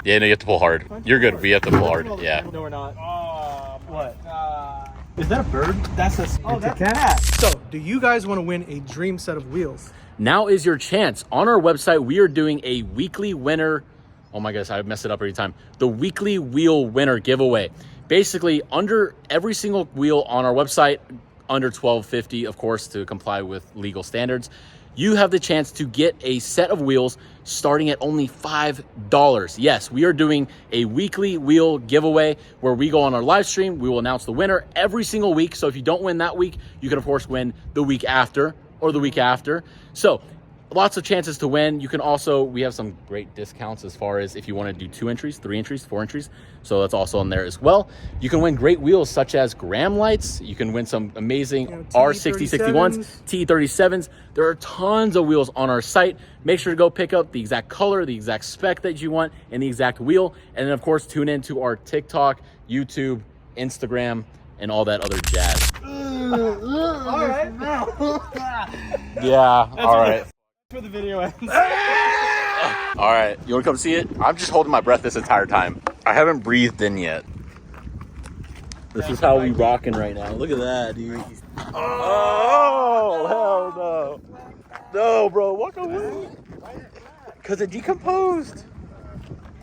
Yeah, no, you have to pull hard. You're good. We have to pull hard. Yeah. No, we're not. What? Is that a bird? That's a cat. So, do you guys want to win a dream set of wheels? Now is your chance. On our website, we are doing a weekly winner. Oh my gosh, I mess it up every time. The weekly wheel winner giveaway. Basically, under every single wheel on our website, under $12.50, of course, to comply with legal standards, you have the chance to get a set of wheels starting at only $5. Yes, we are doing a weekly wheel giveaway where we go on our live stream. We will announce the winner every single week. So if you don't win that week, you can of course win the week after or the week after. So lots of chances to win. You can also, we have some great discounts as far as if you want to do 2 entries, 3 entries, 4 entries. So that's also on there as well. You can win great wheels such as Graham lights. You can win some amazing R6061s, T37s. There are tons of wheels on our site. Make sure to go pick up the exact color, the exact spec that you want, and the exact wheel. And then of course, tune into our TikTok, YouTube, Instagram, and all that other jazz. All right. Yeah, all right. For the video ends. All right, you want to come see it? I'm just holding my breath this entire time. I haven't breathed in yet. This is how we rocking right now. Look at that, dude. Oh, hell no. No, bro, walk away. Because it decomposed.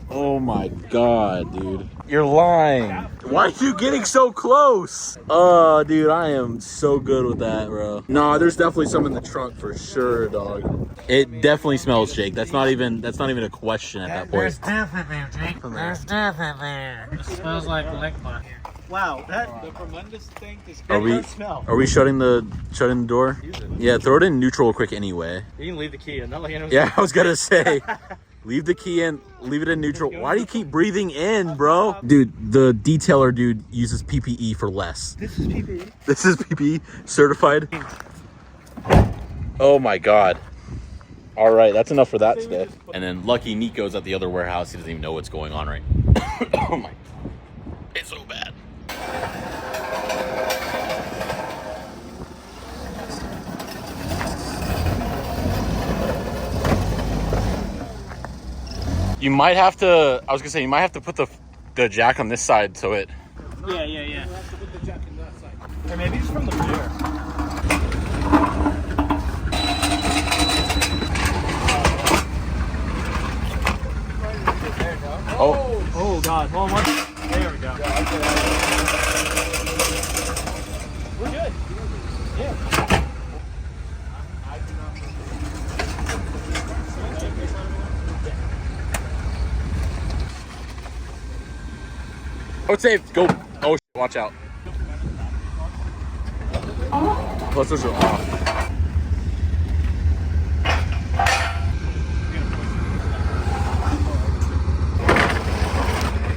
Oh my God, dude. You're lying. Why are you getting so close? Oh, dude, I am so good with that, bro. Nah, there's definitely some in the trunk for sure, dog. It definitely smells, Jake. That's not even a question at that point. There's death in there, Jake. There's death in there. It smells like liquid. Wow, the tremendous thing is smell. Are we shutting the door? Yeah, throw it in neutral quick anyway. You can leave the key in. Not like Yeah, I was gonna say. Leave the key in, leave it in neutral. Why do you keep breathing in, bro? Dude, the detailer dude uses PPE for less. This is PPE? This is PPE certified. Oh my God. All right, that's enough for that today. And then lucky Nico's at the other warehouse. He doesn't even know what's going on right now. Oh my, it's so bad. You might have to, I was gonna say, you might have to put the jack on this side so it. Yeah. You have to put the jack on that side. Or maybe it's from the rear. Oh God. Well, there we go. We're good. Yeah. I would say go. Oh, watch out. Plus those are off.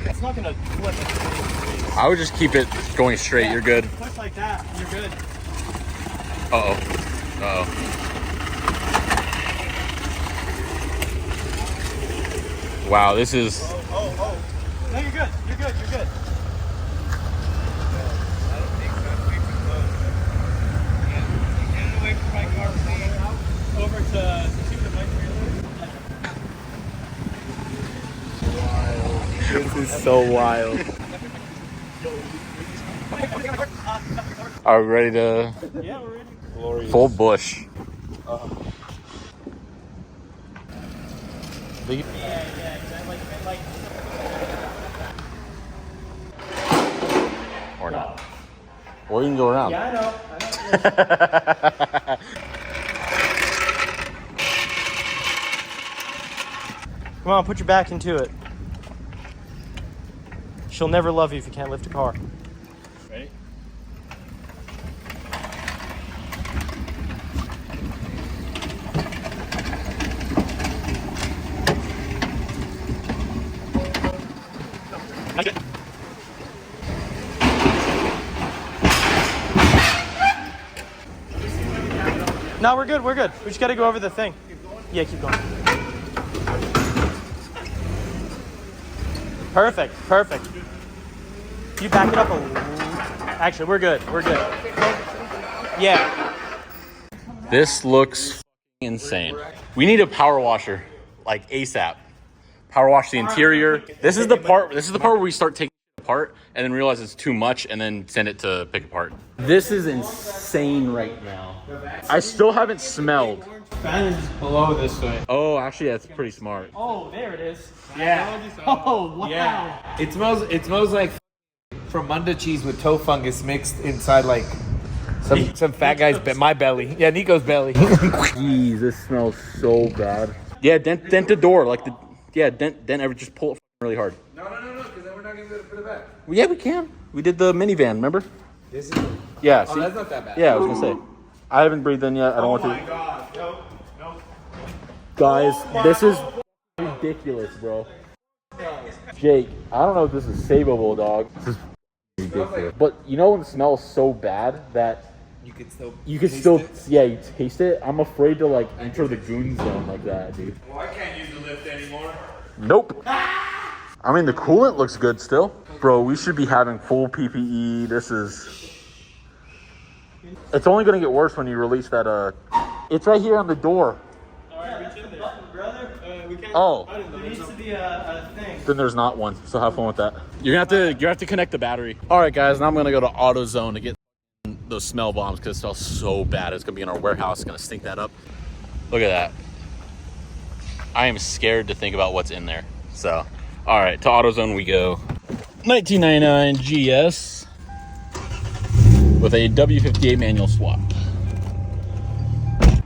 It's not gonna flip. I would just keep it going straight. Yeah, you're good. Push like that. You're good. Wow, this is. Oh. No, you're good. You're good. I don't think so. Way too close. Get it away from my car, please. Over to see the bike trailer. This is so wild. Are we ready to? Yeah, we're ready. Glorious. Full bush. Yeah, exactly. Like. Or not. Or you can go around. Yeah, I know. Come on, put your back into it. She'll never love you if you can't lift a car. Ready? No, we're good. We just got to go over the thing. Yeah, keep going. Perfect. You back it up a little. Actually, we're good. Yeah. This looks insane. We need a power washer, like ASAP. power wash the interior. This is the part where we start taking it apart and then realize it's too much and then send it to pick apart. This is insane right now. I still haven't smelled. Fan is below this way. Oh, actually, that's pretty smart. Oh, there it is. Yeah. Oh, wow. Yeah. It smells like from Munda cheese with toe fungus mixed inside like some fat guy's my belly. Yeah, Nico's belly. Jeez, this smells so bad. Yeah, dent the door like dent ever just pull it really hard. No, because then we're not gonna be able to put it back. Well, yeah, we can. We did the minivan, remember? This is. Yeah. Oh, see? that's not that bad. Yeah, I was gonna say. I haven't breathed in yet. I don't want to. Oh my god. Nope. Guys, this is ridiculous, bro. Jake, I don't know if this is savable, dog. This is ridiculous. But you know when it smells so bad that You could still. you taste it. I'm afraid to like enter the goon zone like that, dude. Well, I can't use the lift anymore. Nope. I mean, the coolant looks good still. Bro, we should be having full PPE. This is... It's only going to get worse when you release that, It's right here on the door. Oh. There needs to be a thing. Then there's not one, so have fun with that. You have to connect the battery. All right, guys, now I'm going to go to AutoZone to get those smell bombs because it smells so bad. It's going to be in our warehouse. It's going to stink that up. Look at that. I am scared to think about what's in there. So, all right, to AutoZone we go. 1999 GS with a W58 manual swap.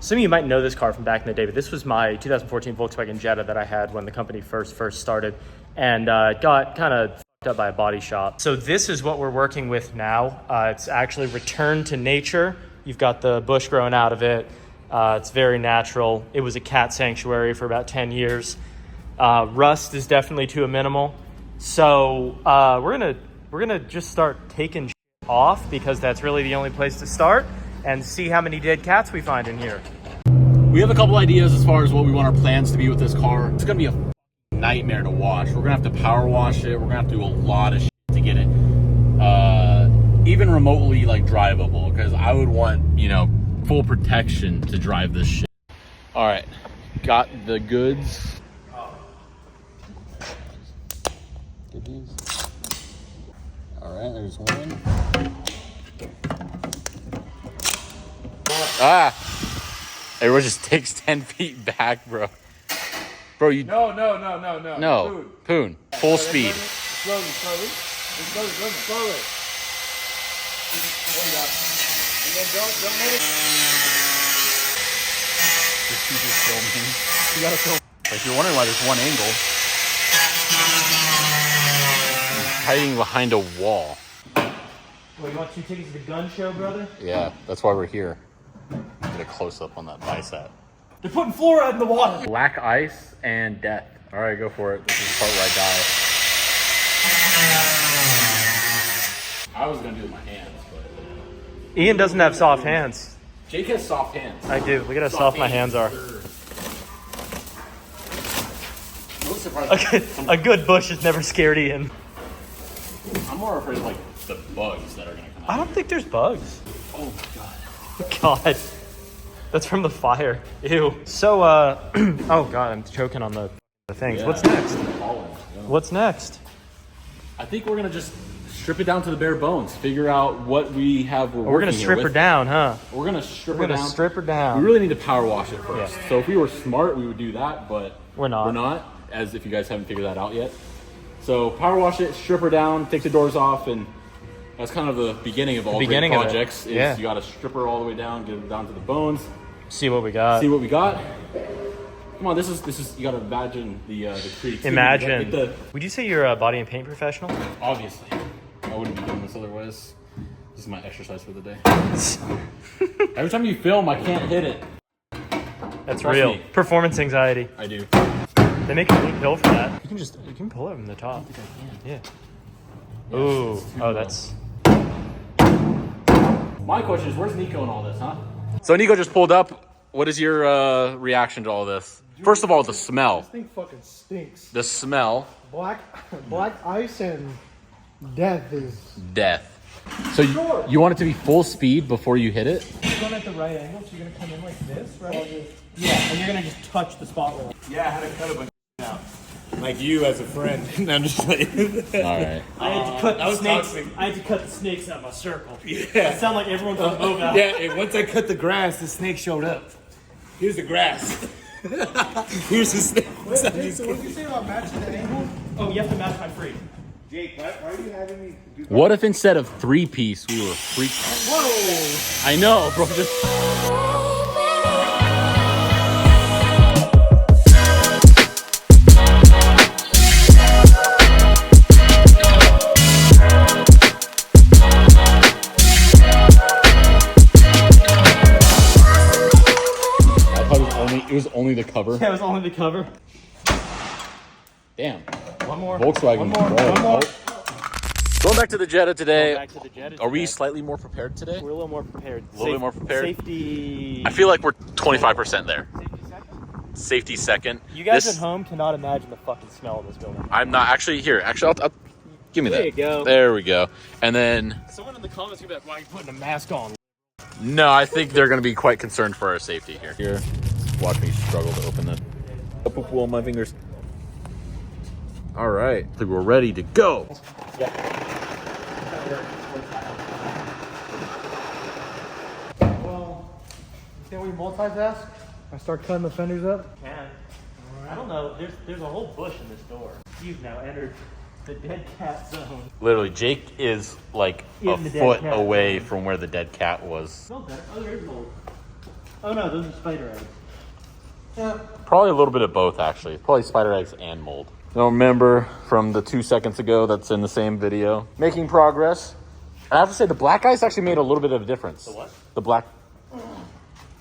Some of you might know this car from back in the day, but this was my 2014 Volkswagen Jetta that I had when the company first started, and got kind of fucked up by a body shop. So this is what we're working with now. It's actually returned to nature. You've got the bush growing out of it. It's very natural. It was a cat sanctuary for about 10 years. Rust is definitely to a minimal. So we're gonna just start taking shit off because that's really the only place to start, and see how many dead cats we find in here. We have a couple ideas as far as what we want our plans to be with this car. It's gonna be a nightmare to wash. We're gonna have to power wash it. We're gonna have to do a lot of shit to get it even remotely like drivable, because I would want, you know, full protection to drive this shit. All right, got the goods. Get these. All right, there's one. Ah, everyone just takes 10 feet back, bro. Bro, you... No. No, Poon. Full speed. Slowly. Slowly. There you go. And then don't let it... Just keep it filming. You gotta film. If you're wondering why there's one angle, he's hiding behind a wall. Well, you want 2 tickets to the gun show, brother? Yeah, that's why we're here. Get a close-up on that bicep. They're putting fluoride in the water. Black ice and death. All right, go for it. This is the part where I die. I was gonna do it with my hands, but Ian doesn't have soft hands. Jake has soft hands. I do. Look at how soft my hands are. A good bush has never scared Ian. I'm more afraid of like the bugs that are gonna come out. I don't think there's bugs. Oh my god. God, that's from the fire. Ew. So, oh god, I'm choking on the things. Yeah. What's next? Yeah. What's next? I think we're gonna just strip it down to the bare bones. Figure out what we have. We're gonna strip her down, huh? We're gonna strip We're her gonna down. strip her down. We really need to power wash it first. Yeah. So if we were smart, we would do that, but We're not. We're not, as if you guys haven't figured that out yet. So power wash it, strip her down, take the doors off, and that's kind of the beginning of all great projects. Is yeah. You got to strip her all the way down, get her down to the bones. See what we got. See what we got. Come on, this is. You got to imagine the creativity. Imagine. Like Would you say you're a body and paint professional? obviously, I wouldn't be doing this otherwise. This is my exercise for the day. Every time you film, I can't hit it. That's Trust real. me. Performance anxiety. I do. They make a blue pill for that. You can pull it from the top. I think I can. Yeah. Ooh. Oh, that's. My question is, where's Nico in all this, huh? So Nico just pulled up. What is your reaction to all this? First of all, the smell. This thing fucking stinks. The smell. Black ice and death is. Death. So you want it to be full speed before you hit it? You're going at the right angle, so you're gonna come in like this, right? Yeah, and you're gonna just touch the spot roll. Yeah, I had to cut a bunch out. Like you as a friend. No, I'm just like. All right. I had to cut that the was snakes. toxic. I had to cut the snakes out of my circle. Yeah. I sound like everyone's on move out. Yeah, and once I cut the grass, the snake showed up. Here's the grass. Here's the snake. Wait, so what did you say about matching the angle? Oh, you have to match my free. Jake, why are you having me do that? What if instead of 3-piece, we were 3? Whoa! I know, bro. Just... It was only the cover. That was only the cover. Damn. One more. Volkswagen. One more. Bro. One more. Going back to the Jetta today. Back to the Jetta Are we today. slightly more prepared today? We're a little more prepared. A little bit more prepared? Safety. I feel like we're 25% there. Safety second? Safety second. You guys This- at home cannot imagine the fucking smell of this building. I'm not actually here. Actually, I'll give me that. There you go. There we go. And then, Someone in the comments could be like, why are you putting a mask on? no, I think they're going to be quite concerned for our safety here. Here, watch me struggle to open that. Up on my fingers. All right, I think we're ready to go. Well, can we multitask? I start cutting the fenders up? Can. I don't know. There's a whole bush in this door. You've now entered the dead cat zone. Literally, Jake is like In a the dead foot cat away zone. from where the dead cat was. Smell better. Oh, there's mold. Oh no, those are spider eggs. Probably a little bit of both, actually. Probably spider eggs and mold. Don't remember from the 2 seconds ago that's in the same video. Making progress. I have to say, the black ice actually made a little bit of a difference. The what? The black...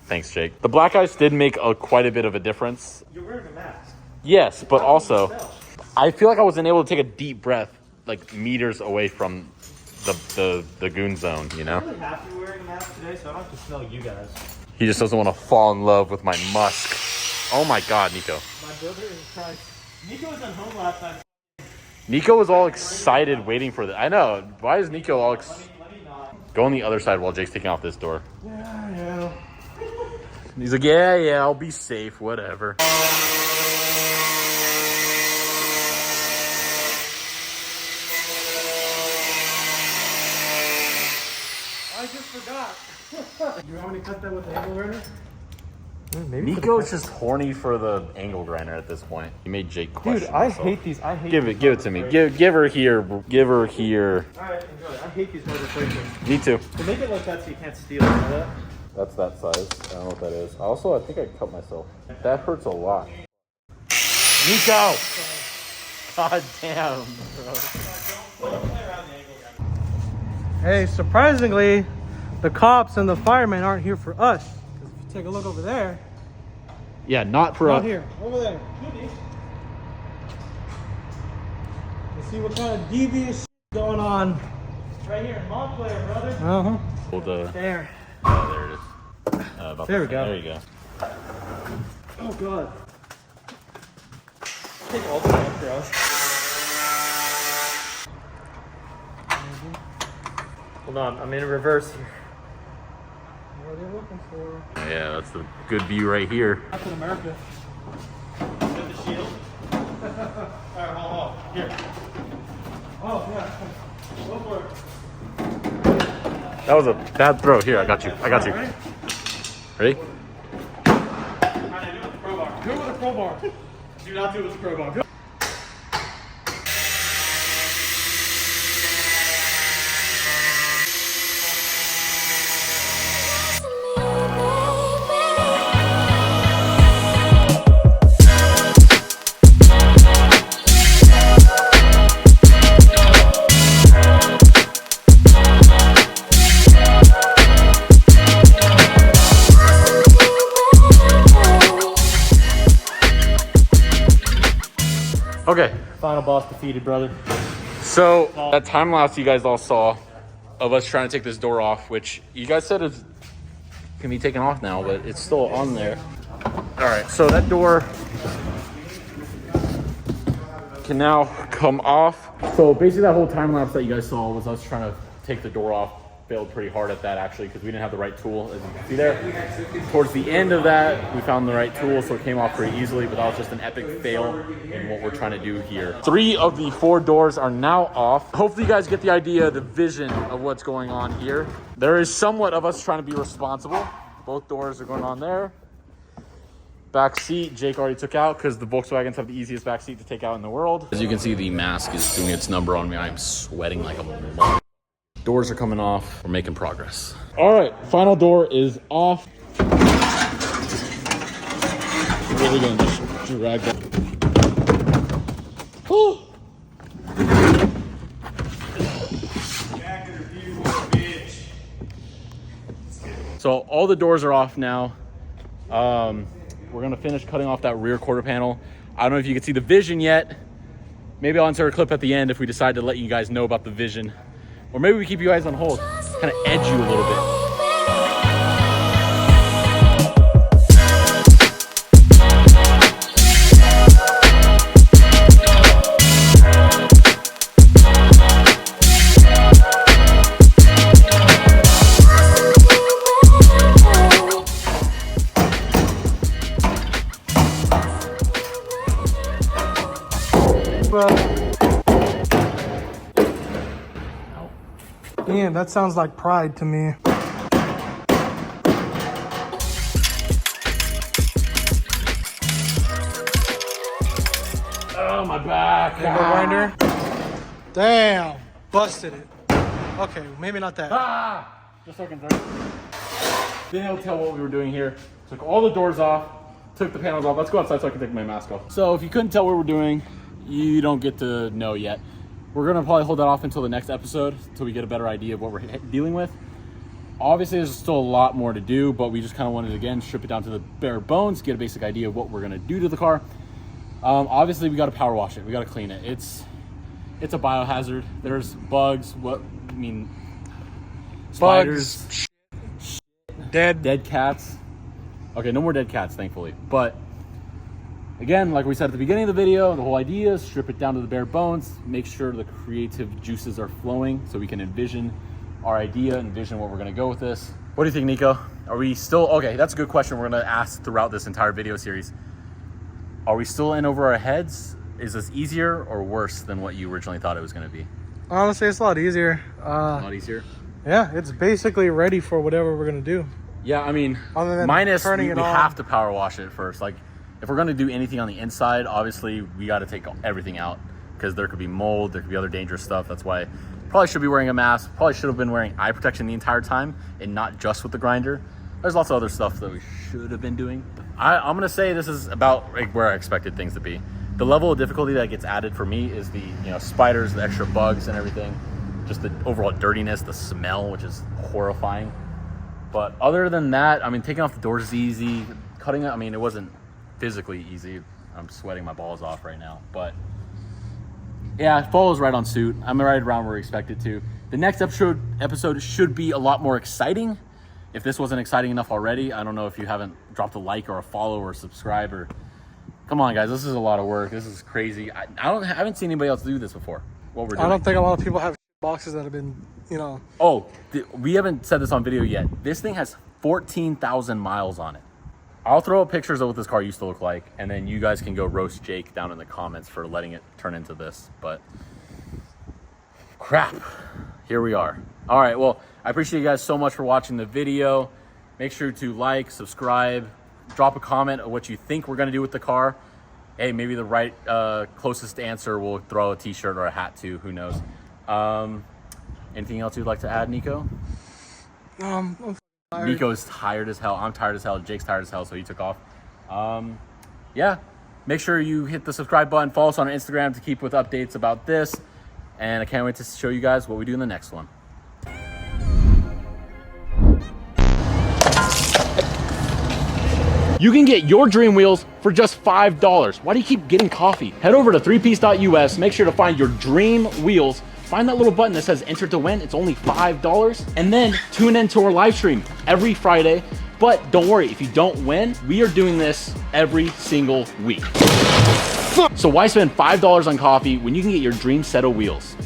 Thanks, Jake. The black ice did make quite a bit of a difference. You're wearing a mask. Yes, but How can you also, smell? I feel like I wasn't able to take a deep breath like meters away from the goon zone, you know? I'm really happy wearing a mask today, so I don't have to smell you guys. He just doesn't want to fall in love with my musk. Oh my god, Nico. My brother is trying. Nico was at home last night. Nico was all excited waiting for that. I know. Why is Nico all Let me not. Go on the other side while Jake's taking off this door. Yeah. He's like, yeah, I'll be safe, whatever. I just forgot. You want me to cut that with the angle grinder? Maybe Nico's just horny for the angle grinder at this point. He made Jake question Dude, I himself. hate these. I hate. Give these it to me. motor Give her here. Give her here. breakers. All right, enjoy. I hate these motor breakers. Me too. They make it like that so you can't steal it. You know that? That's that size. I don't know what that is. Also, I think I cut myself. That hurts a lot. Nico! God damn, bro. Hey, surprisingly, the cops and the firemen aren't here for us. 'Cause if you take a look over there, Yeah, not for not us. here, over there. You see what kind of devious going on? Right here in Montclair, brother. Uh-huh. Hold the... There. Oh, there it is. About There we that. go. There you go. Oh, God. Take all the time for us. Hold on, I'm in reverse here. What are they looking for? Yeah, that's the good view right here. Captain America. Get the shield. Alright, hold on. Here. Oh, yeah. Go for it. That was a bad throw. Here, I got you. I got you. Ready? Alright, do it with the crowbar. Do it with a crowbar. Do not do it with the crowbar. Go. Okay. Final boss defeated, brother. So that time lapse you guys all saw of us trying to take this door off, which you guys said is can be taken off now, but it's still on there. All right, so that door can now come off. So basically that whole time lapse that you guys saw was us trying to take the door off failed pretty hard at that actually because we didn't have the right tool. As you can see there, towards the end of that, we found the right tool, so it came off pretty easily, but that was just an epic fail in what we're trying to do here. 3 of the 4 doors are now off. Hopefully you guys get the idea, the vision of what's going on here. There is somewhat of us trying to be responsible. Both doors are going on there. Back seat, Jake already took out because the Volkswagens have the easiest back seat to take out in the world. As you can see, the mask is doing its number on me. I'm sweating like a mother. Doors are coming off. We're making progress. All right, final door is off. Really gonna just drag that. Oh. So all the doors are off now. We're gonna finish cutting off that rear quarter panel. I don't know if you can see the vision yet. Maybe I'll insert a clip at the end if we decide to let you guys know about the vision. Or maybe we keep you guys on hold, kind of edge you a little bit. Damn, that sounds like pride to me. Oh, my back. Angle grinder. Damn, busted it. Okay, maybe not that. Just so I can Didn't able to tell what we were doing here. Took all the doors off, took the panels off. Let's go outside so I can take my mask off. So if you couldn't tell what we're doing, you don't get to know yet. We're gonna probably hold that off until the next episode, until we get a better idea of what we're dealing with. Obviously, there's still a lot more to do, but we just kind of wanted to, again, strip it down to the bare bones, get a basic idea of what we're gonna do to the car. Obviously, we gotta power wash it. We gotta clean it. It's a biohazard. There's bugs. Spiders. Dead cats. Okay, no more dead cats, thankfully. But again, like we said at the beginning of the video, the whole idea is strip it down to the bare bones, make sure the creative juices are flowing so we can envision our idea, envision where we're gonna go with this. What do you think, Nico? Are we still, okay, that's a good question we're gonna ask throughout this entire video series. Are we still in over our heads? Is this easier or worse than what you originally thought it was gonna be? Honestly, it's a lot easier. A lot easier? Yeah, it's basically ready for whatever we're gonna do. Yeah, I mean, other than minus turning we it on. have to power wash it first. Like, if we're gonna do anything on the inside, obviously we gotta take everything out because there could be mold, there could be other dangerous stuff. That's why probably should be wearing a mask, probably should have been wearing eye protection the entire time and not just with the grinder. There's lots of other stuff that we should have been doing. I'm gonna say this is about like where I expected things to be. The level of difficulty that gets added for me is the spiders, the extra bugs and everything. Just the overall dirtiness, the smell, which is horrifying. But other than that, I mean, taking off the doors is easy. Cutting it, I mean, it wasn't physically easy. I'm sweating my balls off right now. But yeah, it follows right on suit. I'm right around where we expected to. The next episode should be a lot more exciting. If this wasn't exciting enough already, I don't know if you haven't dropped a like or a follow or a subscribe or... Come on, guys, this is a lot of work. This is crazy. I haven't seen anybody else do this before. What we're doing. I don't think a lot of people have boxes that have been, Oh, we haven't said this on video yet. This thing has 14,000 miles on it. I'll throw up pictures of what this car used to look like, and then you guys can go roast Jake down in the comments for letting it turn into this. But crap, here we are. All right, well, I appreciate you guys so much for watching the video. Make sure to like, subscribe, drop a comment of what you think we're gonna do with the car. Hey, maybe the right closest answer will throw a t-shirt or a hat too, who knows. Anything else you'd like to add, Nico? I'm tired. Nico's tired as hell. I'm tired as hell. Jake's tired as hell, so he took off. Yeah, make sure you hit the subscribe button. Follow us on our Instagram to keep with updates about this. And I can't wait to show you guys what we do in the next one. You can get your dream wheels for just $5. Why do you keep getting coffee? Head over to threepiece.us. Make sure to find your dream wheels. Find that little button that says enter to win. It's only $5. And then tune into our live stream every Friday. But don't worry, if you don't win, we are doing this every single week. So why spend $5 on coffee when you can get your dream set of wheels?